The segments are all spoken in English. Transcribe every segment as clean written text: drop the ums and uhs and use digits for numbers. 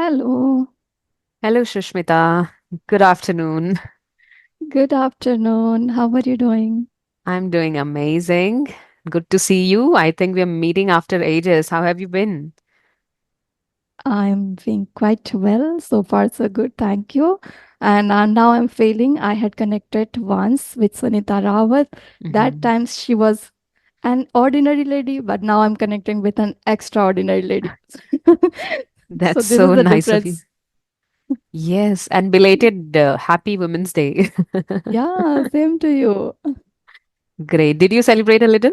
Hello. Hello, Shushmita. Good afternoon. Good afternoon. How are you doing? I'm doing amazing. Good to see you. I think we're meeting after ages. How have you been? I'm being quite well. So far, so good. Thank you. And now I'm feeling I had connected once with Sunita Rawat. That Hmm. time she was an ordinary lady, but now I'm connecting with an extraordinary lady. So That's this is so the nice of you. difference. Yes, and belated Happy Women's Day. Yeah, same to you. Great. Did you celebrate a little?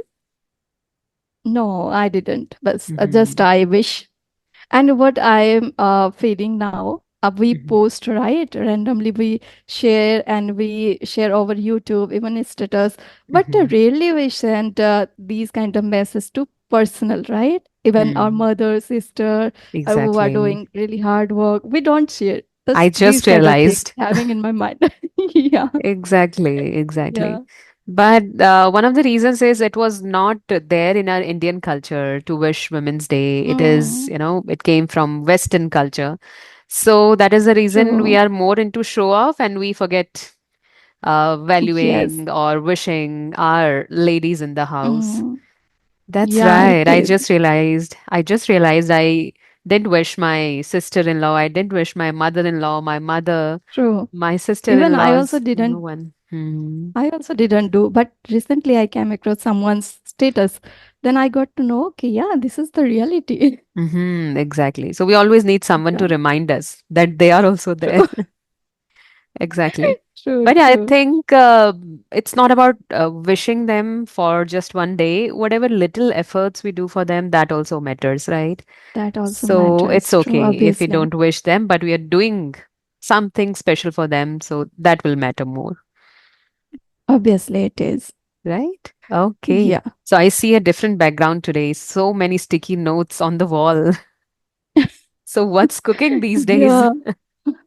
No, I didn't. But just Hmm. I wish. And what I am feeling now, we Hmm. post, right? Randomly, we share and we share over YouTube, even status. But Hmm. rarely we send these kind of messages to personal, right? Even our Hmm. mother, sister, who are Exactly. doing really hard work, we don't share. I Just these just kind of things realized. having in my mind. Yeah, Exactly, exactly. yeah. But one of the reasons is it was not there in our Indian culture to wish Women's Day. It is, Mm, it came from Western culture. So that is the reason we true. are more into show off and we forget Yes. valuing or wishing our ladies in the house. Mm, That's yeah, it right. is. I just realized I didn't wish my sister-in-law. I didn't wish my mother-in-law, my mother, True. my Even I also sister-in-laws, no didn't one. Hmm. I also didn't do, but recently I came across someone's status. Then I got to know, okay, yeah, this is the reality. Exactly. So we always need someone to Yeah, remind us that they are also there. true, Exactly. true, But yeah, I true. think it's not about wishing them for just one day. Whatever little efforts we do for them, that also matters, right? That also So it's matters. True, okay if we obviously. don't wish them, but we are doing something special for them. So that will matter more, Obviously, it is. right? Okay. Yeah. So I see a different background today. So many sticky notes on the wall. So what's cooking these days? Yeah.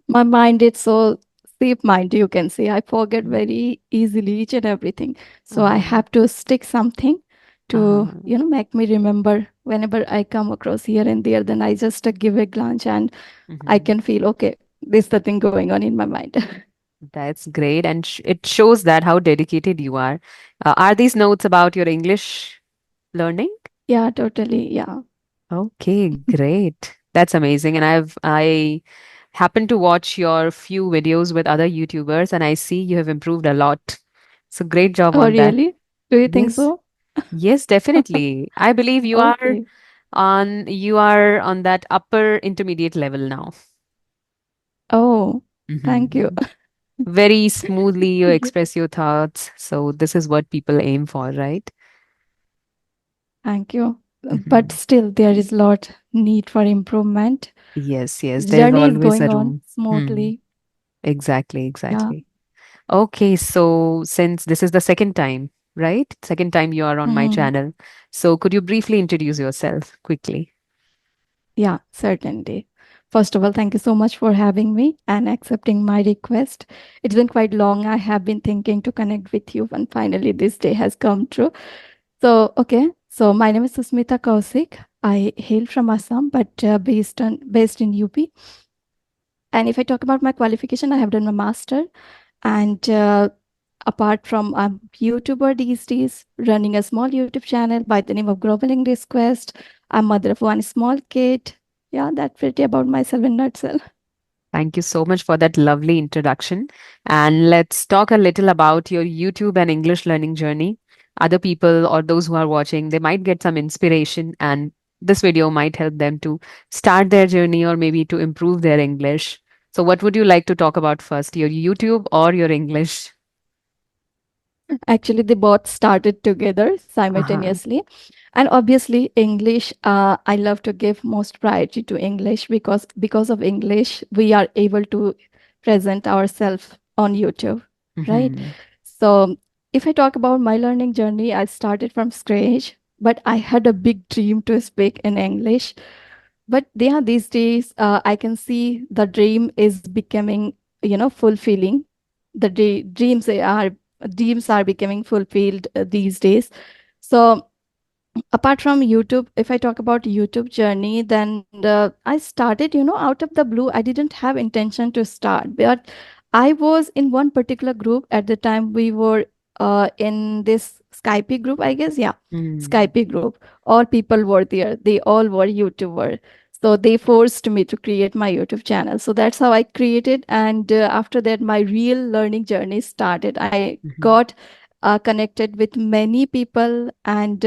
My mind is so sleep mind, you can say. I forget very easily each and everything. So I Uh-huh. have to stick something to, Uh-huh. make me remember whenever I come across here and there. Then I just give a glance and I Mhm. can feel, okay, this is the thing going on in my mind. That's great. And it shows that how dedicated you are. Are these notes about your English learning? Yeah, totally. Yeah. Okay, great. That's amazing. And I happened to watch your few videos with other YouTubers and I see you have improved a lot. So great job Oh, on that. really? Do you think Yes. so? Yes, definitely. I believe Okay. you are on that upper intermediate level now. Oh, thank you. Mhm. Very smoothly you Yeah. express your thoughts. So this is what people aim for, right? Thank you. But Mhm. still, there is lot need for improvement. Yes, yes, The there is journey is always a going on room. Hmm. smoothly. Exactly, Yeah. exactly. Okay, so since this is the second time, right? Second time you are on my Hmm. channel. So could you briefly introduce yourself quickly? Yeah, certainly. First of all, thank you so much for having me and accepting my request. It's been quite long. I have been thinking to connect with you, and finally, this day has come true. So, okay. So, my name is Susmita Kausik. I hail from Assam, but based in UP. And if I talk about my qualification, I have done my master. And apart from I'm YouTuber these days, running a small YouTube channel by the name of Global English Quest. I'm mother of one small kid. Yeah, that's pretty about myself in a nutshell. Thank you so much for that lovely introduction. And let's talk a little about your YouTube and English learning journey. Other people or those who are watching, they might get some inspiration, and this video might help them to start their journey or maybe to improve their English. So, what would you like to talk about first, your YouTube or your English? Actually, they both started together Uh-huh. simultaneously. And obviously, English, I love to give most priority to English because of English, we are able to present ourselves on YouTube, right? Mm-hmm. So if I talk about my learning journey, I started from scratch, but I had a big dream to speak in English. But yeah, these days, I can see the dream is becoming, fulfilling. The dreams are becoming fulfilled these days. So apart from YouTube, if I talk about YouTube journey, then I started, out of the blue. I didn't have intention to start, but I was in one particular group at the time. We were in this Skype group, I guess. Yeah, Mm. Skype group. All people were there. They all were YouTuber. So they forced me to create my YouTube channel. So that's how I created. And after that, my real learning journey started. I Mhm. got connected with many people, and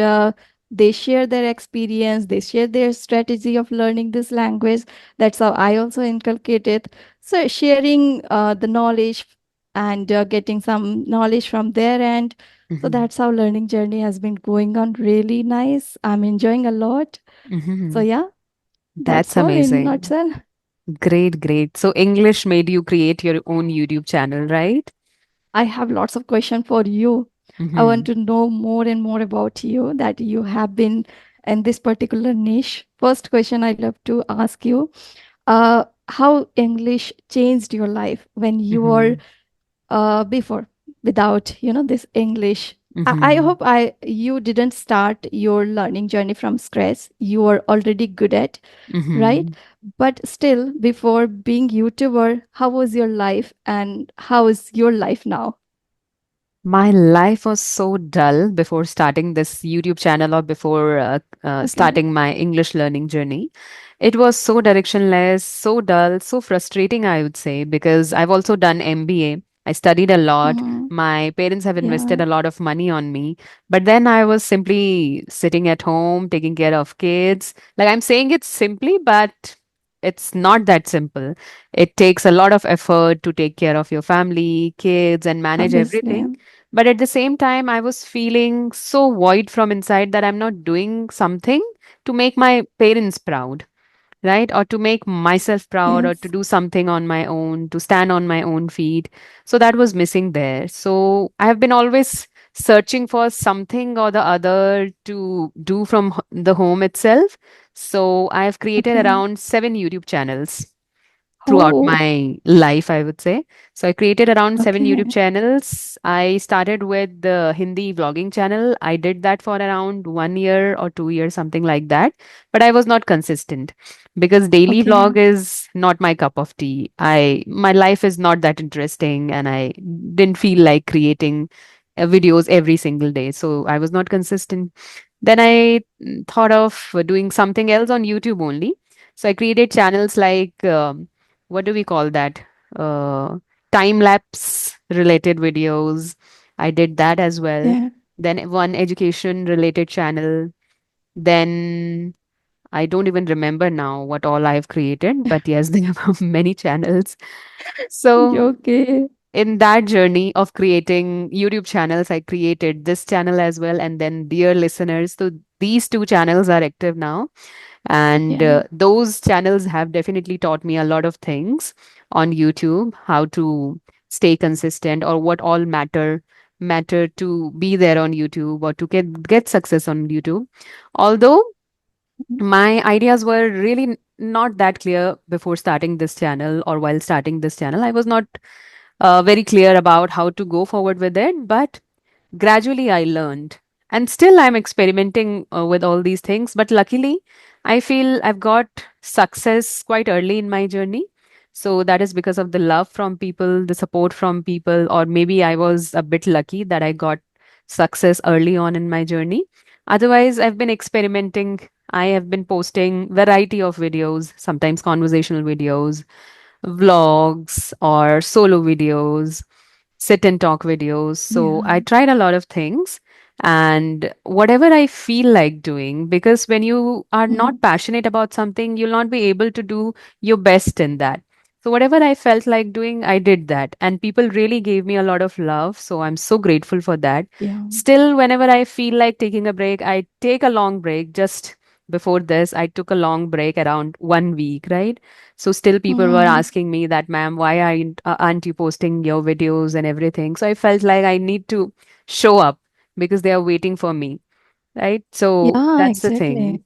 they share their experience, they share their strategy of learning this language. That's how I also inculcate it. So sharing the knowledge and getting some knowledge from their end. So Mhm. that's how learning journey has been going on, really nice. I'm enjoying a lot. So Mhm. yeah, That's that's all in amazing. nutshell. Great, great. So English made you create your own YouTube channel, right? I have lots of questions for you. I want Mm-hmm. to know more and more about you, that you have been in this particular niche. First question I love to ask you, how English changed your life when you were Mm-hmm. before, without this English. I Mm-hmm. hope I you didn't start your learning journey from scratch. You were already good at, right? Mm-hmm. But still, before being YouTuber, how was your life and how is your life now? My life was so dull before starting this YouTube channel or before Okay. starting my English learning journey. It was so directionless, so dull, so frustrating, I would say, because I've also done MBA. I studied a lot. Mhm. My parents have invested Yeah. a lot of money on me. But then I was simply sitting at home, taking care of kids. Like I'm saying it simply, but it's not that simple. It takes a lot of effort to take care of your family, kids, and manage everything. Obviously. But at the same time, I was feeling so void from inside that I'm not doing something to make my parents proud, right? Or to make myself proud, or to Yes. do something on my own, to stand on my own feet. So that was missing there. So I have been always searching for something or the other to do from the home itself. So I have created Okay. around 7 YouTube channels throughout Oh, my life, I would say. So I created around 7 YouTube okay. channels. I started with the Hindi vlogging channel. I did that for around 1 year or 2 years, something like that. But I was not consistent because daily Okay. vlog is not my cup of tea. My life is not that interesting, and I didn't feel like creating videos every single day. So I was not consistent. Then I thought of doing something else on YouTube only. So I created channels like what do we call that? Uh, Time lapse related videos. I did that as well. Yeah. Then one education related channel. Then I don't even remember now what all I've created, but yes, there are many channels. So Okay. in that journey of creating YouTube channels, I created this channel as well. And then, dear listeners, so these two channels are active now. And Yeah. those channels have definitely taught me a lot of things on YouTube, how to stay consistent or what all matter to be there on YouTube or to get success on YouTube. Although my ideas were really not that clear before starting this channel or while starting this channel. I was not very clear about how to go forward with it, but gradually I learned. And still I'm experimenting with all these things. But luckily, I feel I've got success quite early in my journey. So that is because of the love from people, the support from people, or maybe I was a bit lucky that I got success early on in my journey. Otherwise, I've been experimenting. I have been posting variety of videos, sometimes conversational videos, vlogs, or solo videos, sit and talk videos. So Yeah. I tried a lot of things and whatever I feel like doing, because when you are not Mhm. passionate about something, you'll not be able to do your best in that. So whatever I felt like doing, I did that. And people really gave me a lot of love. So I'm so grateful for that. Yeah. Still, whenever I feel like taking a break, I take a long break. Just before this, I took a long break around 1 week, right? So still people were Mhm. asking me that, ma'am, why aren't you posting your videos and everything? So I felt like I need to show up because they are waiting for me, right? So Yeah, that's the exactly. thing.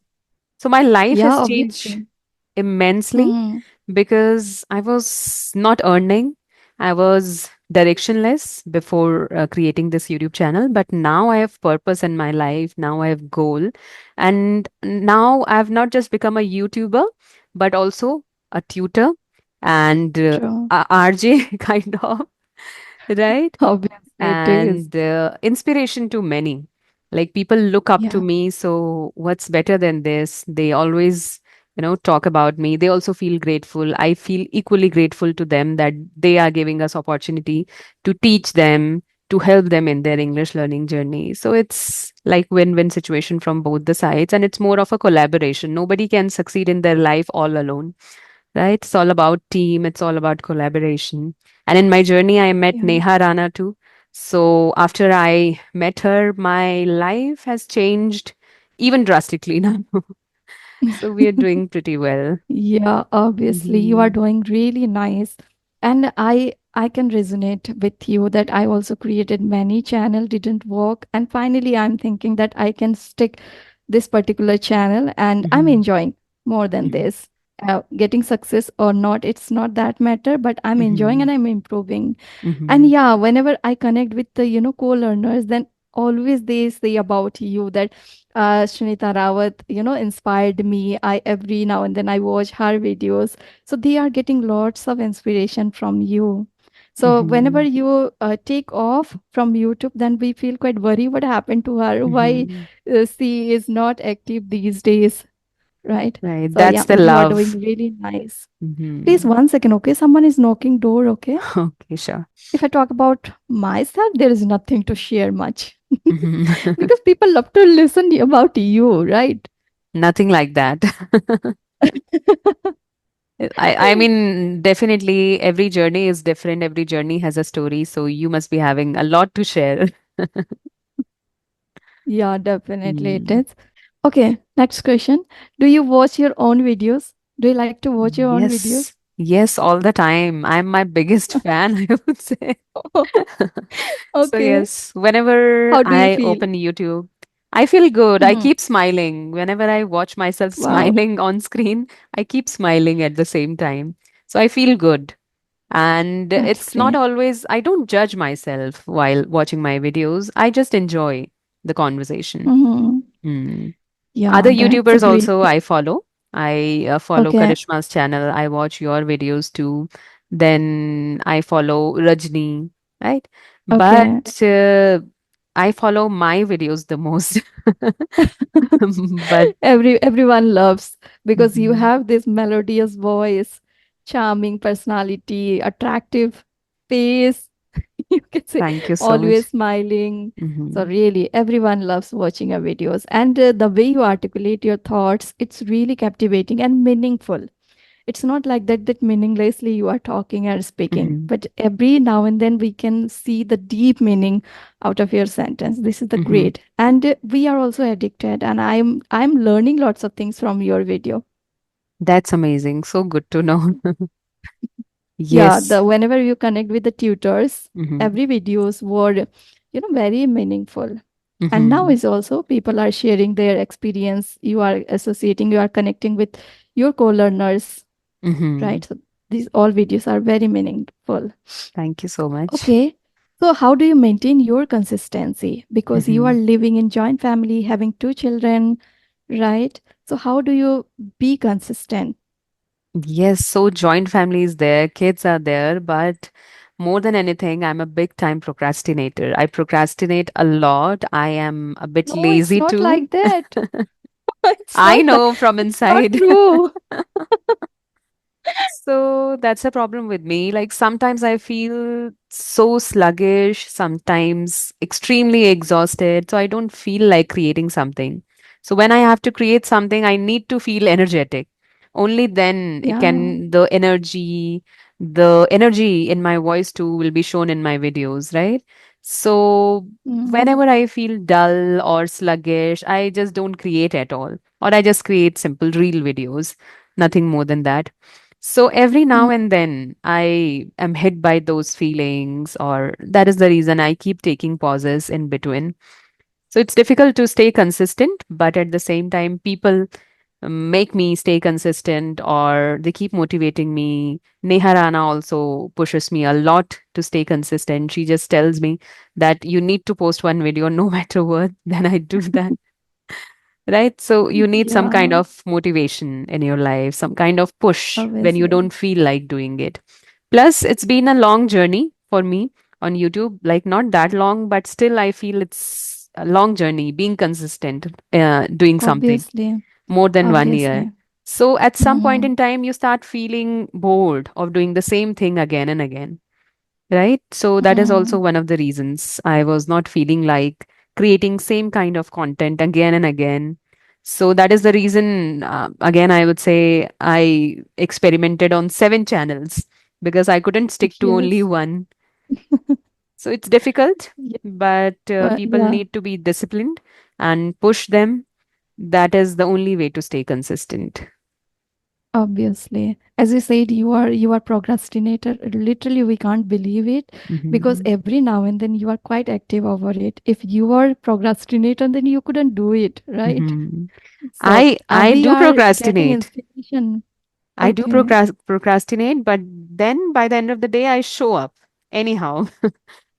So my life Yeah, has changed obviously. immensely Mhm. because I was not earning. I was directionless before creating this YouTube channel, but now I have purpose in my life. Now I have goal, and now I have not just become a YouTuber, but also a tutor and True. a RJ kind of, right? Obviously, it is. And inspiration to many. Like people look up to Yeah. me. So what's better than this? They always, talk about me. They also feel grateful. I feel equally grateful to them that they are giving us opportunity to teach them, to help them in their English learning journey. So it's like win-win situation from both the sides, and it's more of a collaboration. Nobody can succeed in their life all alone, right? It's all about team, it's all about collaboration. And in my journey, I met Yeah. Neha Rana too. So after I met her, my life has changed even drastically now. So we are doing pretty well. Yeah, obviously you are Hmm. doing really nice. And I can resonate with you that I also created many channel didn't work, and finally I'm thinking that I can stick this particular channel and I'm Hmm. enjoying more than Hmm. this. Getting success or not, it's not that matter, but I'm enjoying Hmm. and I'm improving. And Hmm. yeah, whenever I connect with the, co-learners, then always they say about you that Shanita Rawat, inspired me. I every now and then I watch her videos. So they are getting lots of inspiration from you. So whenever Hmm. you take off from YouTube, then we feel quite worried what happened to her, why Hmm. she is not active these days, right? Right. So yeah, That's the you are doing love. really nice. Please, Hmm. 1 second, okay? Someone is knocking door, okay? Okay, sure. If I talk about myself, there is nothing to share much Hmm. because people love to listen about you, right? Nothing like that. I mean, definitely every journey is different. Every journey has a story. So you must be having a lot to share. Yeah, definitely it Mm. is. Okay, next question. Do you watch your own videos? Do you like to watch your own videos? Yes. Yes, all the time. I'm my biggest fan, I would say. So Okay. yes, whenever How do you I feel? open YouTube, I feel good. I Mhm. keep smiling. Whenever I watch myself Wow, smiling on screen, I keep smiling at the same time. So I feel good. And that's it's not great. always, I don't judge myself while watching my videos. I just enjoy the conversation. Mhm. Hmm. Other Yeah, that's a YouTubers great also thing. I follow. I follow Okay, Karishma's channel. I watch your videos too. Then I follow Rajni, right? But okay. I follow my videos the most. But Everyone loves because you mhm, have this melodious voice, charming personality, attractive face. You can say thank you so always much. smiling. So Hmm. really, everyone loves watching your videos, and the way you articulate your thoughts, it's really captivating and meaningful. It's not like that meaninglessly you are talking and speaking, Hmm. but every now and then we can see the deep meaning out of your sentence. This is the Hmm. great. And we are also addicted, and I'm learning lots of things from your video. That's amazing. So good to know. Yeah, Yes. the whenever you connect with the tutors, Hmm. every videos were, very meaningful. And now Hmm. is also people are sharing their experience. You are associating, you are connecting with your co-learners, Hmm. right? So these all videos are very meaningful. Thank you so much. Okay. So how do you maintain your consistency? Because you are Hmm. living in joint family, having two children, right? So how do you be consistent? Yes, so joint family is there, kids are there, but more than anything, I'm a big time procrastinator. I procrastinate a lot. I am a bit No, it's lazy not too. like that. It's I not that. know from It's not inside. true. So that's a problem with me. Like sometimes I feel so sluggish, sometimes extremely exhausted. So I don't feel like creating something. So when I have to create something, I need to feel energetic. Only then it Yeah. can, the energy in my voice too will be shown in my videos, right? So Mhm. whenever I feel dull or sluggish, I just don't create at all. Or I just create simple reel videos, nothing more than that. So every now Mm. and then I am hit by those feelings, or that is the reason I keep taking pauses in between. So it's difficult to stay consistent, but at the same time, people make me stay consistent, or they keep motivating me. Neha Rana also pushes me a lot to stay consistent. She just tells me that you need to post one video no matter what. Then I do that. Right? So you need some kind Yeah, of motivation in your life, some kind of push when you obviously. don't feel like doing it. Plus, it's been a long journey for me on YouTube, like not that long, but still I feel it's a long journey being consistent, doing something Obviously. more than 1 year. Obviously. So at some point Mm-hmm. in time, you start feeling bored of doing the same thing again and again. Right? So that is Mm-hmm. also one of the reasons I was not feeling like creating same kind of content again and again. So that is the reason, again, I would say I experimented on 7 channels because I couldn't stick to only Yes. one. So it's difficult, Yeah. but people Yeah. need to be disciplined and push them. That is the only way to stay consistent. Obviously, as you said, you are procrastinator. Literally, we can't believe it because Mhm. every now and then you are quite active over it. If you are procrastinator, then you couldn't do it, right? Mhm. So I we do are getting procrastinate. inspiration. I do Okay. procrastinate, but then by the end of the day, I show up anyhow.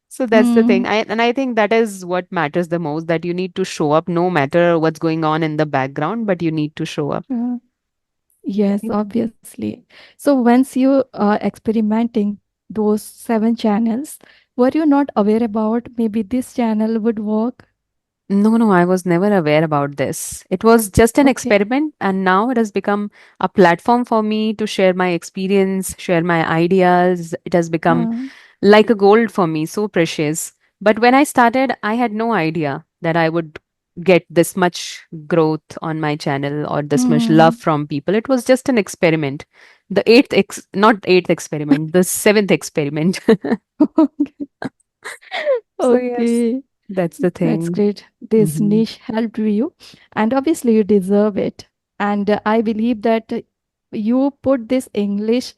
So that's the thing. Hmm. I think that is what matters the most, that you need to show up no matter what's going on in the background, but you need to show up. Sure. Yes, Right? obviously. So once you are experimenting those 7 channels, were you not aware about maybe this channel would work? No, no, I was never aware about this. It was just an Okay. experiment, and now it has become a platform for me to share my experience, share my ideas. It has become Uh, like a gold for me, so precious. But when I started, I had no idea that I would get this much growth on my channel or this much love hmm. from people. It was just an experiment. Not eighth experiment, the seventh experiment. So, yes, Okay, that's the that's thing. great. This Hmm. niche helped you, and obviously you deserve it. And I believe that you put this English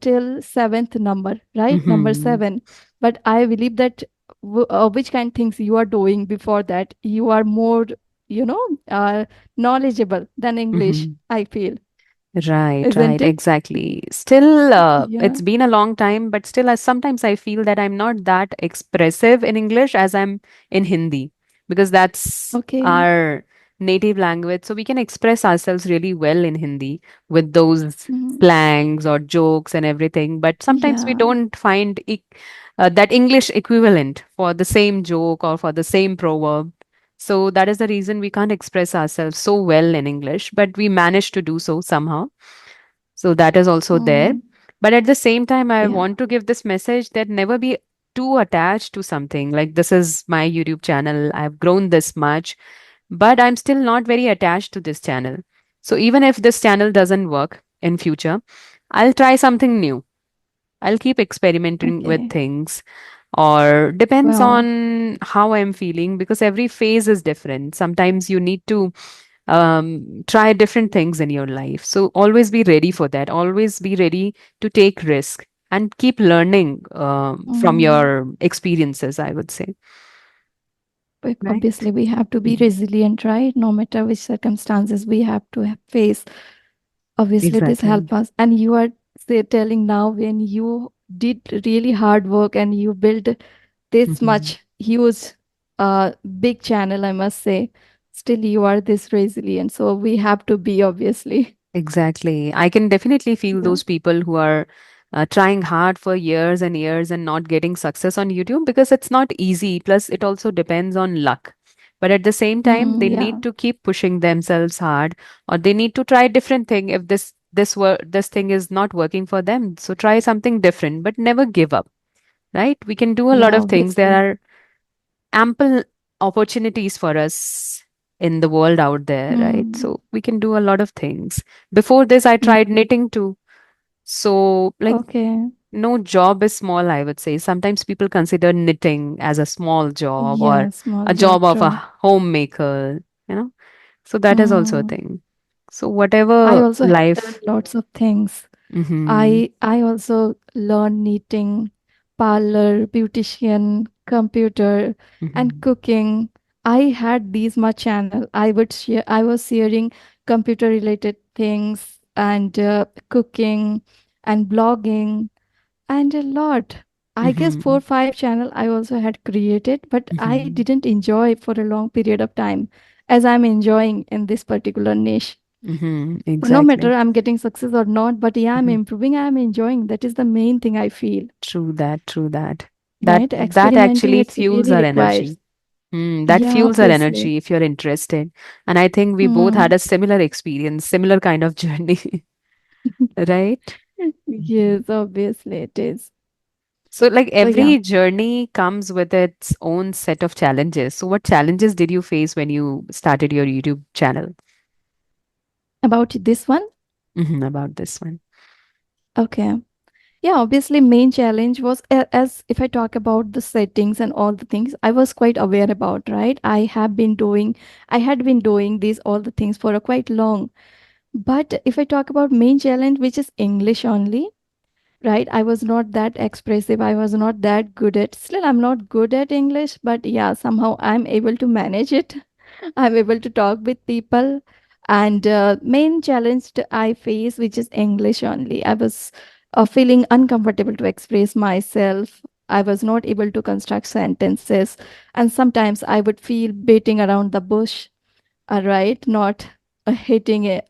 till seventh number, right? Number Hmm. seven. But I believe that which kind things you are doing before that, you are more, you know, knowledgeable than English, Hmm. I feel, Right, isn't right, it? exactly. Still, Yeah. it's been a long time, but still, sometimes I feel that I'm not that expressive in English as I'm in Hindi, because that's Okay. our native language. So we can express ourselves really well in Hindi with those Mhm. slangs or jokes and everything. But sometimes we Yeah. don't find that English equivalent for the same joke or for the same proverb. So that is the reason we can't express ourselves so well in English, but we manage to do so somehow. So that is also there. Mm, But at the same time, I yeah. want to give this message that never be too attached to something. Like, this is my YouTube channel. I've grown this much, but I'm still not very attached to this channel. So even if this channel doesn't work in future, I'll try something new. I'll keep experimenting with Okay. things, or depends Wow. on how I'm feeling, because every phase is different. Sometimes you need to try different things in your life. So always be ready for that. Always be ready to take risk and keep learning from Mm. your experiences, I would say. Right? Obviously, we have to be Mhm. resilient, right? No matter which circumstances we have to face. Obviously, this Exactly. help us. And you are telling now when you did really hard work and you built this Mhm. much huge, big channel, I must say. Still, you are this resilient. So we have to be, obviously. Exactly. I can definitely feel Yeah. those people who are trying hard for years and years and not getting success on YouTube, because it's not easy. Plus, it also depends on luck. But at the same time, Mm, they yeah. need to keep pushing themselves hard, or they need to try different thing if this thing is not working for them. So try something different, but never give up. Right? We can do a lot Yeah, of things. There obviously. are ample opportunities for us in the world out there, right? Mm, So we can do a lot of things. Before this, I yeah. tried knitting too. So, like, Okay. no job is small, I would say. Sometimes people consider knitting as a small job or Yeah, small a job, job of a true. homemaker, you know? So that is also a Mm. thing. So I whatever also have done life. lots of things. Mm-hmm, I also learned knitting, parlor, beautician, computer, and mm-hmm, cooking. I had these much channel. I was sharing computer related things and cooking and blogging and a lot. I guess four Mm-hmm. or five channel I also had created, but I Mm-hmm. didn't enjoy for a long period of time as I'm enjoying in this particular niche. Mm-hmm. No matter Exactly. I'm getting success or not, but yeah, I'm Mm-hmm. improving, I'm enjoying. That is the main thing I feel, True that, true that. That right? that Experimenting, actually it's fuels really our requires. energy. That Yeah, fuels our obviously. energy if you're interested. And I think we both Hmm. had a similar experience, similar kind of journey, right? Mhm. Yes, obviously it is. So, like So yeah, every journey comes with its own set of challenges. So, what challenges did you face when you started your YouTube channel? about this one. About this one. Okay. Yeah, obviously, main challenge was as if I talk about the settings and all the things, I was quite aware about, right? I had been doing these all the things for a quite long. But if I talk about main challenge, which is English only, right? I was not that expressive. I was not that good at, still, I'm not good at English, but yeah, somehow I'm able to manage it. I'm able to talk with people. And main challenge I face, which is English only. I was feeling uncomfortable to express myself. I was not able to construct sentences. And sometimes I would feel beating around the bush, right? Not hitting it.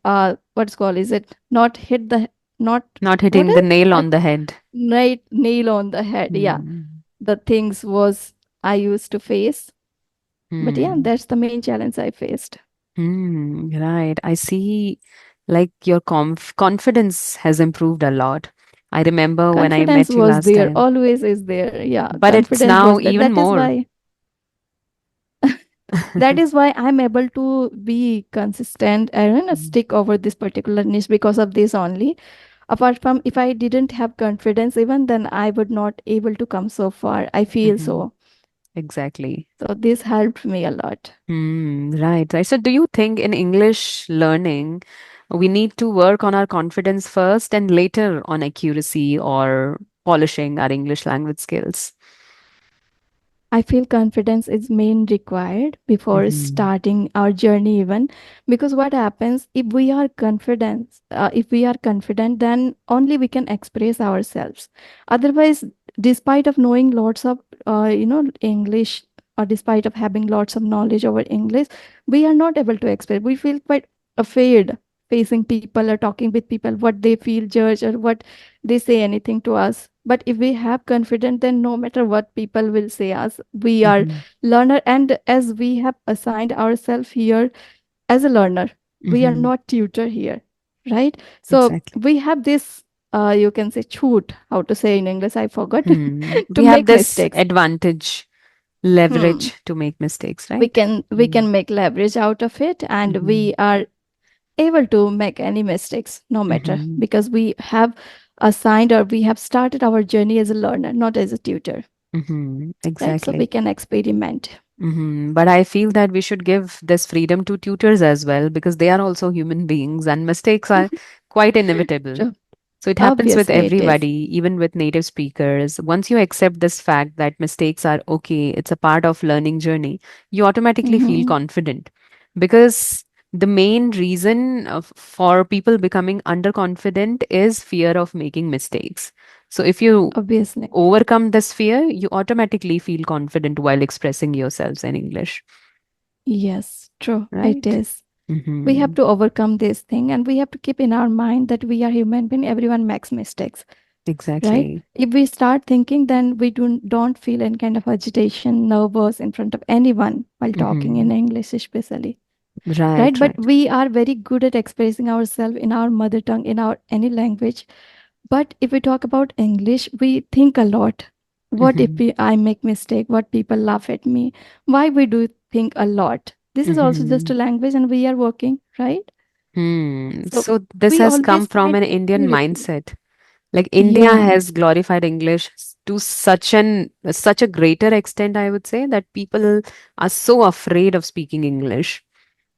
What's called? Is it not hit the, not, Not what hitting the is nail uh, on the head. right, nail on the head? Yeah. Hmm. The things was I used to face. But yeah, Hmm. that's the main challenge I faced. Right. I see, like your confidence has improved a lot. I remember when I Confidence met you was last there, time, always is there. Yeah, but it's confidence now was there. even more. That is why I'm able to be consistent and stick over this particular niche because of this only. Apart from, if I didn't have confidence even, then I would not able to come so far. I feel Mm-hmm. so. Exactly. So this helped me a lot. Right, right. So, do you think in English learning, we need to work on our confidence first and later on accuracy or polishing our English language skills? I feel confidence is main required before Mm-hmm. starting our journey even, because what happens if we are confident, then only we can express ourselves. Otherwise, despite of knowing lots of English, or despite of having lots of knowledge over English, we are not able to express. We feel quite afraid facing people or talking with people, what they feel judge or what they say anything to us. But if we have confidence, then no matter what people will say us, we are Mm-hmm. learner. And as we have assigned ourselves here as a learner, we are Mm-hmm. not tutor here, right? So Exactly. we have this, you can say, choot, how to say in English, I forgot, to We have make this mistakes. advantage, Hmm. leverage to make mistakes, we right? can we can make leverage out of it, and Mm-hmm. we are able to make any mistakes no matter, Mm-hmm. because we have assigned, or we have started our journey as a learner, not as a tutor, Mm-hmm. right? So we Exactly. can experiment. But I feel that we should give this freedom to tutors as well because they are also human beings and mistakes are quite inevitable. So So it happens with obviously it is. everybody, even with native speakers. Once you accept this fact that mistakes are okay, it's a part of learning journey, you automatically feel Hmm. confident because the main reason for people becoming underconfident is fear of making mistakes. So if you Obviously. overcome this fear, you automatically feel confident while expressing yourselves in English, Yes, true. It right? is. We have Mm-hmm. to overcome this thing, and we have to keep in our mind that we are human being. Everyone makes mistakes, right? Exactly. If we start thinking, then we don't feel any kind of agitation, nervous in front of anyone while talking in Mm-hmm. English, especially. Right? Right, But right. we are very good at expressing ourselves in our mother tongue, in our any language. But if we talk about English, we think a lot. What if Mm-hmm. I make mistake? What people laugh at me? Why we do think a lot? This is also just Mm-hmm. a language, and we are working, right? So So this we has come always from find an this Indian thing repeat. mindset. Like India Yeah. has glorified English to such a greater extent, I would say, that people are so afraid of speaking English.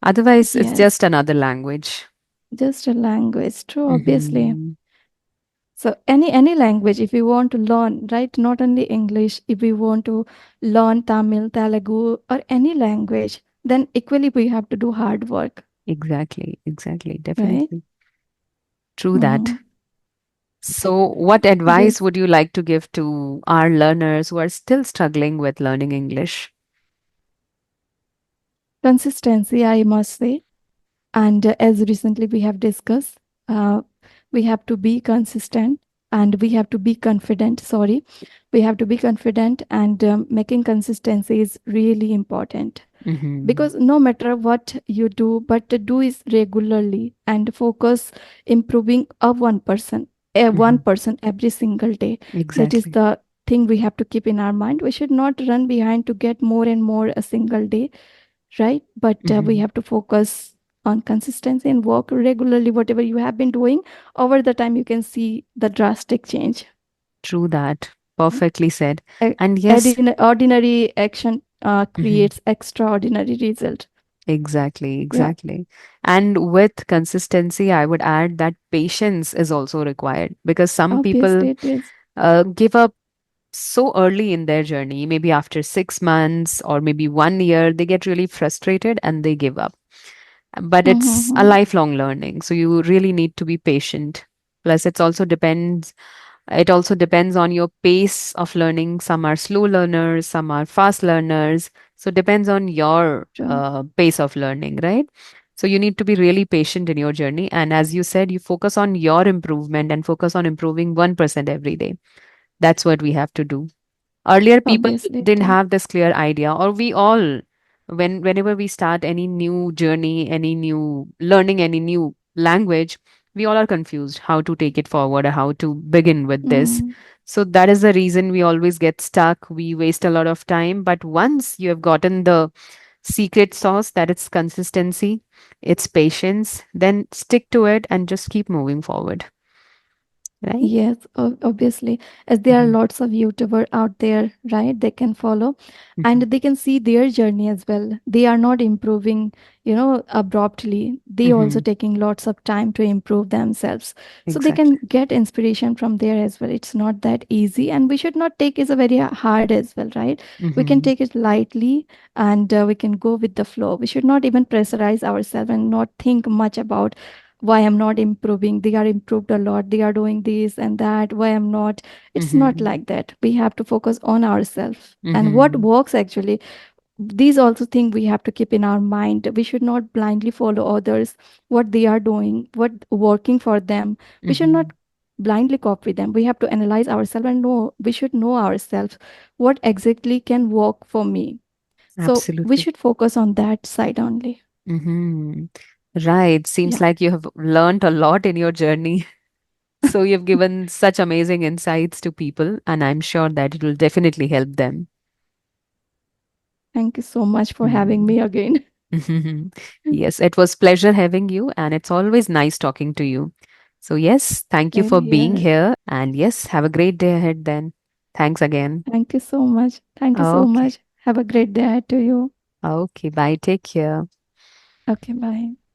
Otherwise, it's Yes. just another language. Just a language. True, obviously. Mm-hmm. So any language, if we want to learn, right? Not only English, if we want to learn Tamil, Telugu, or any language, then equally we have to do hard work. Exactly, exactly, right? definitely. True that. Mhm. So, what advice Yes, would you like to give to our learners who are still struggling with learning English? consistency, I must say. And as recently we have discussed, uh, we have to be consistent and we have to be confident. Sorry, we have to be confident, and making consistency is really important, Mm-hmm. because no matter what you do, but to do is regularly and focus improving a 1%, a Mm-hmm. 1% every single day. That is Exactly. the thing we have to keep in our mind. We should not run behind to get more and more a single day, right? But we Mm-hmm. have to focus on consistency and work regularly. Whatever you have been doing over the time, you can see the drastic change. True that. Perfectly said. A- And yes, Ordinary action mhm, creates extraordinary result. exactly, Yeah, exactly. And with consistency, I would add that patience is also required because some people obviously it is. give up so early in their journey, maybe after 6 months or maybe 1 year, they get really frustrated and they give up. But it's a Mm-hmm. lifelong learning. So you really need to be patient. Plus, it also depends on your pace of learning. Some are slow learners, some are fast learners. So it depends on your True. pace of learning, right? So you need to be really patient in your journey. And as you said, you focus on your improvement and focus on improving 1% every day. That's what we have to do. Earlier, people Obviously it didn't is. have this clear idea, or we all, whenever we start any new journey, any new learning, any new language, we all are confused how to take it forward or how to begin with this. Mm. So that is the reason we always get stuck. We waste a lot of time. But once you have gotten the secret sauce, that it's consistency, it's patience, then stick to it and just keep moving forward. Right? Yes, obviously, as there are Hmm. lots of YouTuber out there, right? They can follow and Hmm. they can see their journey as well. They are not improving, abruptly. They also Hmm. taking lots of time to improve themselves. So they Exactly. can get inspiration from there as well. It's not that easy, and we should not take it as a very hard as well, right? We can Hmm. take it lightly, and we can go with the flow. We should not even pressurize ourselves and not think much about why I'm not improving. They are improved a lot. They are doing this and that. Why I'm not? It's not Hmm. like that. We have to focus on ourselves and what Hmm. works actually. These also things we have to keep in our mind. We should not blindly follow others, what they are doing, what working for them. We should not Hmm. blindly copy them. We have to analyze ourselves and know, we should know ourselves what exactly can work for me. So we Absolutely. should focus on that side only. Hmm. Right. Seems Yeah. like you have learned a lot in your journey. So you've given such amazing insights to people, and I'm sure that it will definitely help them. Thank you so much for having Mm. me again. Yes, it was pleasure having you, and it's always nice talking to you. So yes, thank you Same for being here. here, and yes, have a great day ahead then. Thanks again. Thank you so much. Thank you so Okay. much. Have a great day to you. Okay, bye. Take care. Okay, bye.